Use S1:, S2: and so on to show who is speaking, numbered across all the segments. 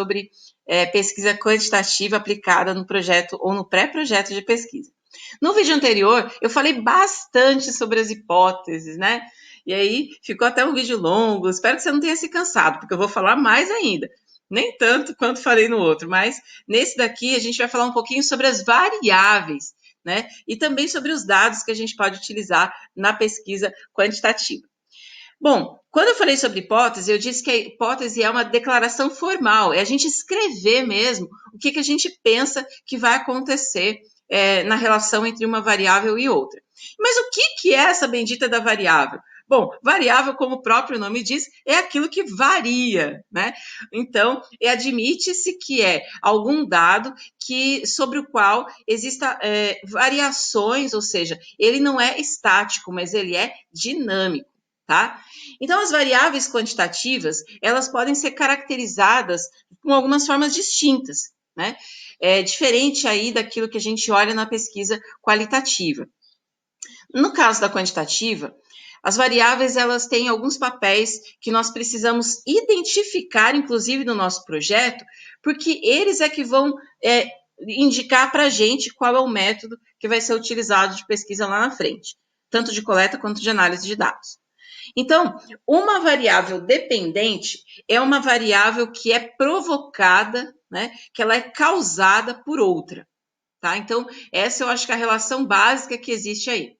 S1: sobre pesquisa quantitativa aplicada no projeto ou no pré-projeto de pesquisa. No vídeo anterior, eu falei bastante sobre as hipóteses, né? E aí ficou até um vídeo longo, espero que você não tenha se cansado, porque eu vou falar mais ainda. Nem tanto quanto falei no outro, mas nesse daqui a gente vai falar um pouquinho sobre as variáveis, né? E também sobre os dados que a gente pode utilizar na pesquisa quantitativa. Bom, quando eu falei sobre hipótese, eu disse que a hipótese é uma declaração formal, é a gente escrever mesmo o que a gente pensa que vai acontecer na relação entre uma variável e outra. Mas o que é essa bendita da variável? Bom, variável, como o próprio nome diz, é aquilo que varia, né? Então, admite-se que é algum dado sobre o qual exista variações, ou seja, ele não é estático, mas ele é dinâmico, tá? Então, as variáveis quantitativas, elas podem ser caracterizadas com algumas formas distintas, né? Diferente aí daquilo que a gente olha na pesquisa qualitativa. No caso da quantitativa, as variáveis, elas têm alguns papéis que nós precisamos identificar, inclusive no nosso projeto, porque eles é que vão indicar para a gente qual é o método que vai ser utilizado de pesquisa lá na frente, tanto de coleta quanto de análise de dados. Então, uma variável dependente é uma variável que é provocada, né, que ela é causada por outra, tá? Então, essa eu acho que é a relação básica que existe aí.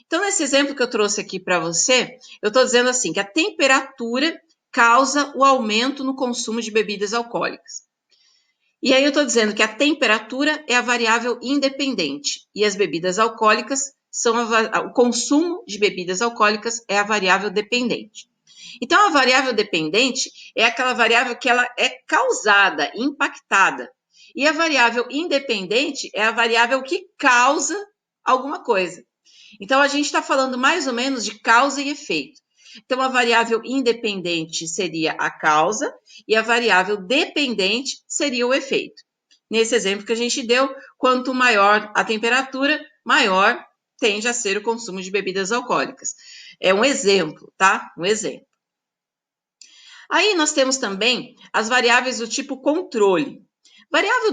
S1: Então, nesse exemplo que eu trouxe aqui para você, eu estou dizendo assim, que a temperatura causa o aumento no consumo de bebidas alcoólicas. E aí eu estou dizendo que a temperatura é a variável independente e as bebidas alcoólicas o consumo de bebidas alcoólicas é a variável dependente. Então, a variável dependente é aquela variável que ela é causada, impactada. E a variável independente é a variável que causa alguma coisa. Então, a gente está falando mais ou menos de causa e efeito. Então, a variável independente seria a causa e a variável dependente seria o efeito. Nesse exemplo que a gente deu, quanto maior a temperatura, maior tende a ser o consumo de bebidas alcoólicas. É um exemplo, tá? Um exemplo. Aí nós temos também as variáveis do tipo controle. Variável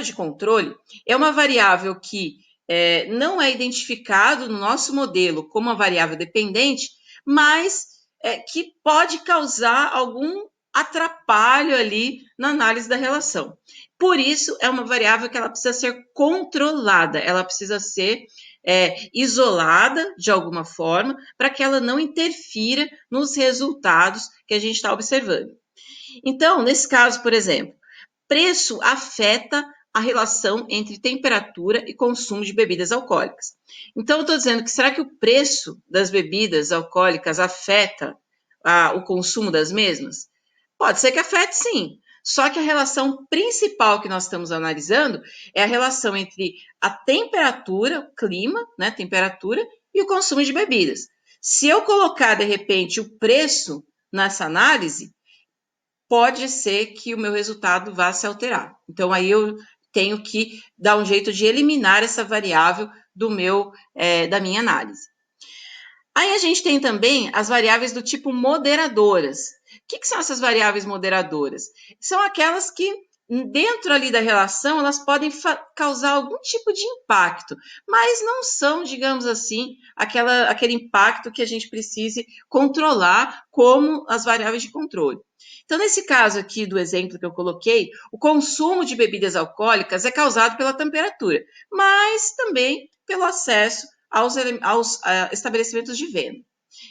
S1: de controle é uma variável que não é identificado no nosso modelo como uma variável dependente, mas que pode causar algum atrapalho ali na análise da relação. Por isso, é uma variável que ela precisa ser controlada, ela precisa ser isolada de alguma forma para que ela não interfira nos resultados que a gente está observando. Então, nesse caso, por exemplo, preço afeta a relação entre temperatura e consumo de bebidas alcoólicas. Então, eu estou dizendo que será que o preço das bebidas alcoólicas afeta o consumo das mesmas? Pode ser que afete, sim. Só que a relação principal que nós estamos analisando é a relação entre a temperatura, o clima, né, temperatura, e o consumo de bebidas. Se eu colocar, de repente, o preço nessa análise, pode ser que o meu resultado vá se alterar. Então, aí eu tenho que dar um jeito de eliminar essa variável da minha análise. Aí a gente tem também as variáveis do tipo moderadoras. O que são essas variáveis moderadoras? São aquelas que, dentro ali da relação, elas podem causar algum tipo de impacto, mas não são, digamos assim, aquele impacto que a gente precise controlar como as variáveis de controle. Então, nesse caso aqui do exemplo que eu coloquei, o consumo de bebidas alcoólicas é causado pela temperatura, mas também pelo acesso aos estabelecimentos de venda.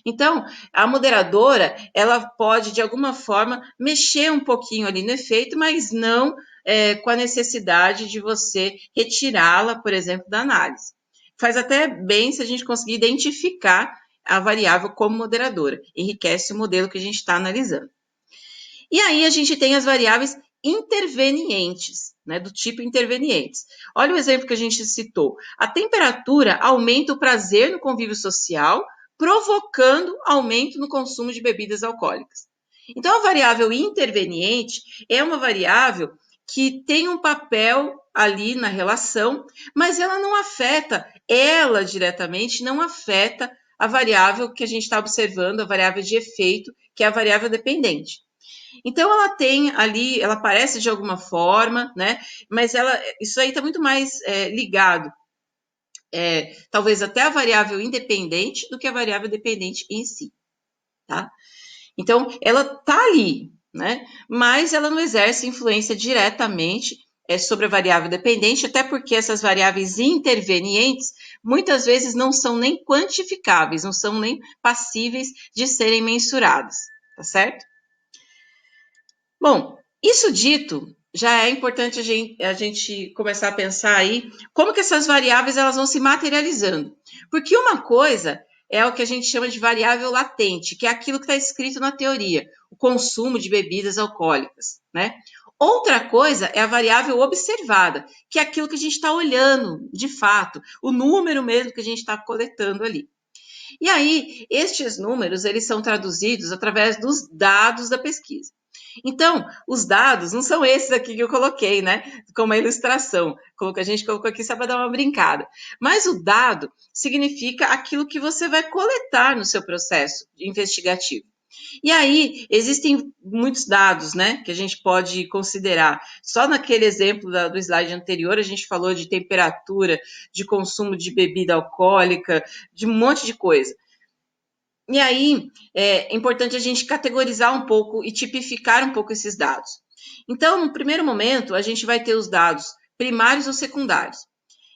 S1: Então, a moderadora, ela pode, de alguma forma, mexer um pouquinho ali no efeito, mas não com a necessidade de você retirá-la, por exemplo, da análise. Faz até bem se a gente conseguir identificar a variável como moderadora, enriquece o modelo que a gente está analisando. E aí a gente tem as variáveis intervenientes, né, do tipo intervenientes. Olha o exemplo que a gente citou. A temperatura aumenta o prazer no convívio social, provocando aumento no consumo de bebidas alcoólicas. Então, a variável interveniente é uma variável que tem um papel ali na relação, mas ela não afeta, ela diretamente não afeta a variável que a gente está observando, a variável de efeito, que é a variável dependente. Então, ela tem ali, ela aparece de alguma forma, né? Mas isso aí está muito mais ligado, talvez até a variável independente do que a variável dependente em si, tá? Então, ela está ali, né? Mas ela não exerce influência diretamente sobre a variável dependente, até porque essas variáveis intervenientes muitas vezes não são nem quantificáveis, não são nem passíveis de serem mensuradas, tá certo? Bom, isso dito, já é importante a gente começar a pensar aí como que essas variáveis elas vão se materializando. Porque uma coisa é o que a gente chama de variável latente, que é aquilo que está escrito na teoria, o consumo de bebidas alcoólicas, né? Outra coisa é a variável observada, que é aquilo que a gente está olhando de fato, o número mesmo que a gente está coletando ali. E aí, estes números, eles são traduzidos através dos dados da pesquisa. Então, os dados não são esses aqui que eu coloquei, né? Como a ilustração. A gente colocou aqui só para dar uma brincada. Mas o dado significa aquilo que você vai coletar no seu processo investigativo. E aí, existem muitos dados, né, que a gente pode considerar. Só naquele exemplo do slide anterior, a gente falou de temperatura, de consumo de bebida alcoólica, de um monte de coisa. E aí, é importante a gente categorizar um pouco e tipificar um pouco esses dados. Então, no primeiro momento, a gente vai ter os dados primários ou secundários.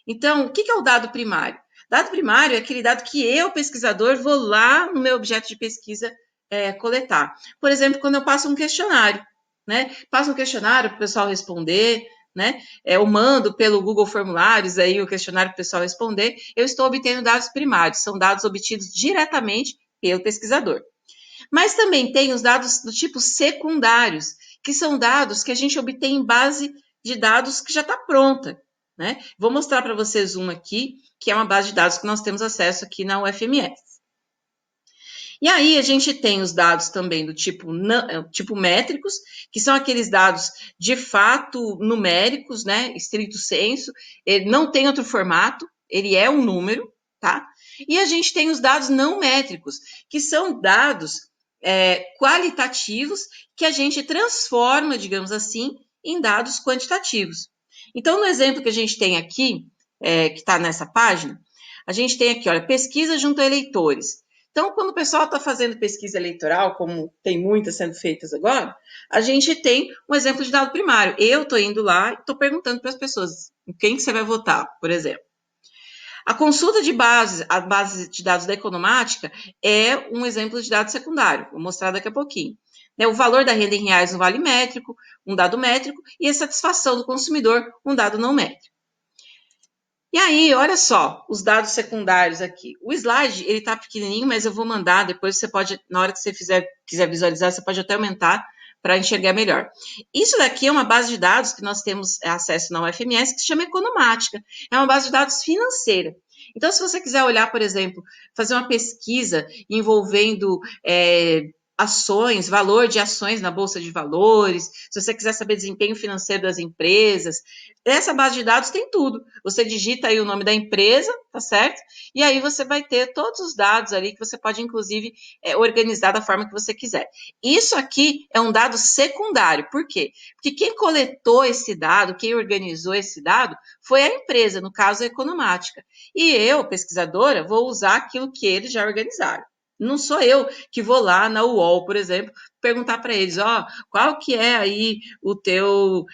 S1: Então, o que é o dado primário? Dado primário é aquele dado que eu, pesquisador, vou lá no meu objeto de pesquisa coletar. Por exemplo, quando eu passo um questionário, né? Passo um questionário para o pessoal responder, né? Eu mando pelo Google Formulários aí o questionário para o pessoal responder, eu estou obtendo dados primários, são dados obtidos diretamente pelo pesquisador. Mas também tem os dados do tipo secundários, que são dados que a gente obtém em base de dados que já está pronta, né? Vou mostrar para vocês uma aqui, que é uma base de dados que nós temos acesso aqui na UFMS. E aí a gente tem os dados também do tipo métricos, que são aqueles dados de fato numéricos, né? Estrito sensu, ele não tem outro formato, ele é um número, tá? E a gente tem os dados não métricos, que são dados qualitativos que a gente transforma, digamos assim, em dados quantitativos. Então, no exemplo que a gente tem aqui, que está nessa página, a gente tem aqui, olha, pesquisa junto a eleitores. Então, quando o pessoal está fazendo pesquisa eleitoral, como tem muitas sendo feitas agora, a gente tem um exemplo de dado primário. Eu estou indo lá e estou perguntando para as pessoas quem que você vai votar, por exemplo. A consulta de base, a base de dados da economática, é um exemplo de dado secundário. Vou mostrar daqui a pouquinho. O valor da renda em reais no vale métrico, um dado métrico, e a satisfação do consumidor, um dado não métrico. E aí, olha só, os dados secundários aqui. O slide, ele tá pequenininho, mas eu vou mandar, depois você pode, na hora que você quiser visualizar, você pode até aumentar para enxergar melhor. Isso daqui é uma base de dados que nós temos acesso na UFMS, que se chama Economática. É uma base de dados financeira. Então, se você quiser olhar, por exemplo, fazer uma pesquisa envolvendo ações, valor de ações na Bolsa de Valores, se você quiser saber desempenho financeiro das empresas, essa base de dados tem tudo. Você digita aí o nome da empresa, tá certo? E aí você vai ter todos os dados ali que você pode, inclusive, organizar da forma que você quiser. Isso aqui é um dado secundário. Por quê? Porque quem coletou esse dado, quem organizou esse dado, foi a empresa, no caso a Economática. E eu, pesquisadora, vou usar aquilo que eles já organizaram. Não sou eu que vou lá na UOL, por exemplo, perguntar para eles, qual que é aí o teu...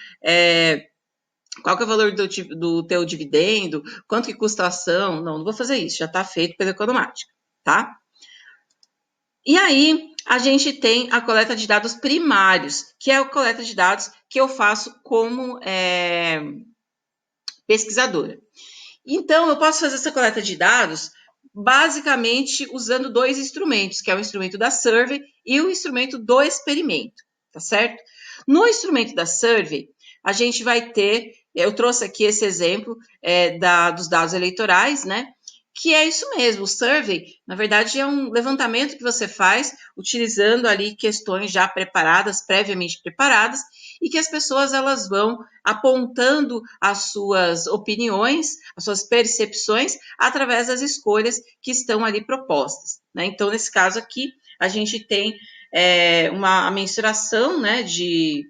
S1: qual que é o valor do teu dividendo? Quanto que custa a ação? Não vou fazer isso, já está feito pela Economática, tá? E aí, a gente tem a coleta de dados primários, que é a coleta de dados que eu faço como pesquisadora. Então, eu posso fazer essa coleta de dados basicamente usando dois instrumentos, que é o instrumento da survey e o instrumento do experimento, tá certo? No instrumento da survey, a gente vai ter, eu trouxe aqui esse exemplo dos dados eleitorais, né? Que é isso mesmo, o survey, na verdade, é um levantamento que você faz utilizando ali questões já preparadas, previamente preparadas, e que as pessoas elas vão apontando as suas opiniões, as suas percepções, através das escolhas que estão ali propostas, né? Então, nesse caso aqui, a gente tem a mensuração, né, de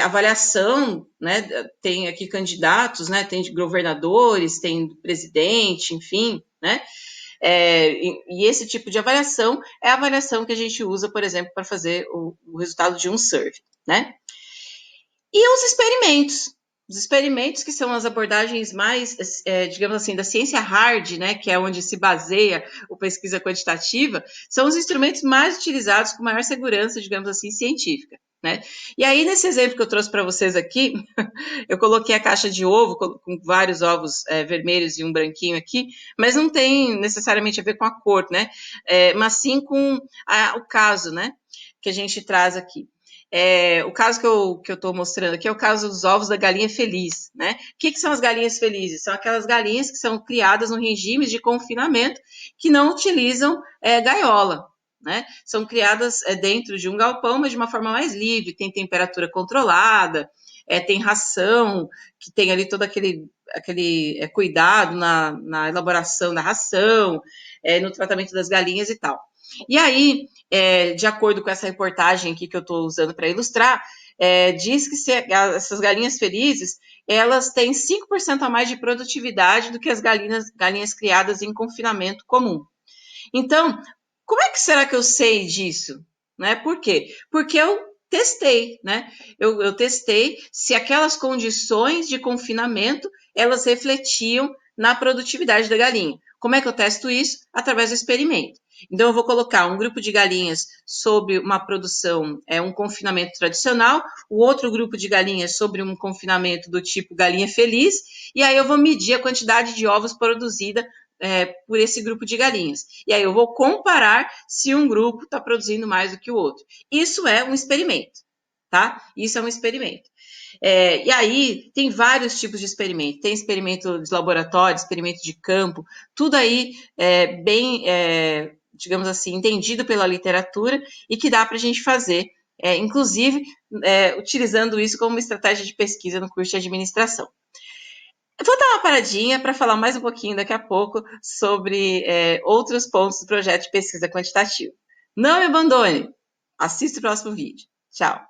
S1: avaliação, né, tem aqui candidatos, né, tem governadores, tem presidente, enfim, né, e esse tipo de avaliação é a avaliação que a gente usa, por exemplo, para fazer o resultado de um survey, né? E os experimentos que são as abordagens mais, digamos assim, da ciência hard, né, que é onde se baseia a pesquisa quantitativa, são os instrumentos mais utilizados com maior segurança, digamos assim, científica, né? E aí, nesse exemplo que eu trouxe para vocês aqui, eu coloquei a caixa de ovo com vários ovos vermelhos e um branquinho aqui, mas não tem necessariamente a ver com a cor, né? Mas sim com o caso, né, que a gente traz aqui. O caso que eu estou mostrando aqui é o caso dos ovos da galinha feliz, né? O que são as galinhas felizes? São aquelas galinhas que são criadas no regime de confinamento que não utilizam gaiola, né? São criadas dentro de um galpão, mas de uma forma mais livre, tem temperatura controlada, tem ração, que tem ali todo aquele cuidado na elaboração da ração, no tratamento das galinhas e tal. E aí, de acordo com essa reportagem aqui que eu estou usando para ilustrar, diz que essas galinhas felizes, elas têm 5% a mais de produtividade do que as galinhas criadas em confinamento comum. Então, como é que será que eu sei disso? Né? Por quê? Porque eu testei, né? Eu testei se aquelas condições de confinamento, elas refletiam na produtividade da galinha. Como é que eu testo isso? Através do experimento. Então, eu vou colocar um grupo de galinhas sob uma produção, um confinamento tradicional, o outro grupo de galinhas sobre um confinamento do tipo galinha feliz, e aí eu vou medir a quantidade de ovos produzida por esse grupo de galinhas. E aí eu vou comparar se um grupo está produzindo mais do que o outro. Isso é um experimento, tá? Isso é um experimento. E aí tem vários tipos de experimento. Tem experimento de laboratório, experimento de campo, tudo aí bem, digamos assim, entendido pela literatura e que dá para a gente fazer, inclusive utilizando isso como uma estratégia de pesquisa no curso de administração. Eu vou dar uma paradinha para falar mais um pouquinho daqui a pouco sobre outros pontos do projeto de pesquisa quantitativa. Não me abandone! Assista o próximo vídeo. Tchau!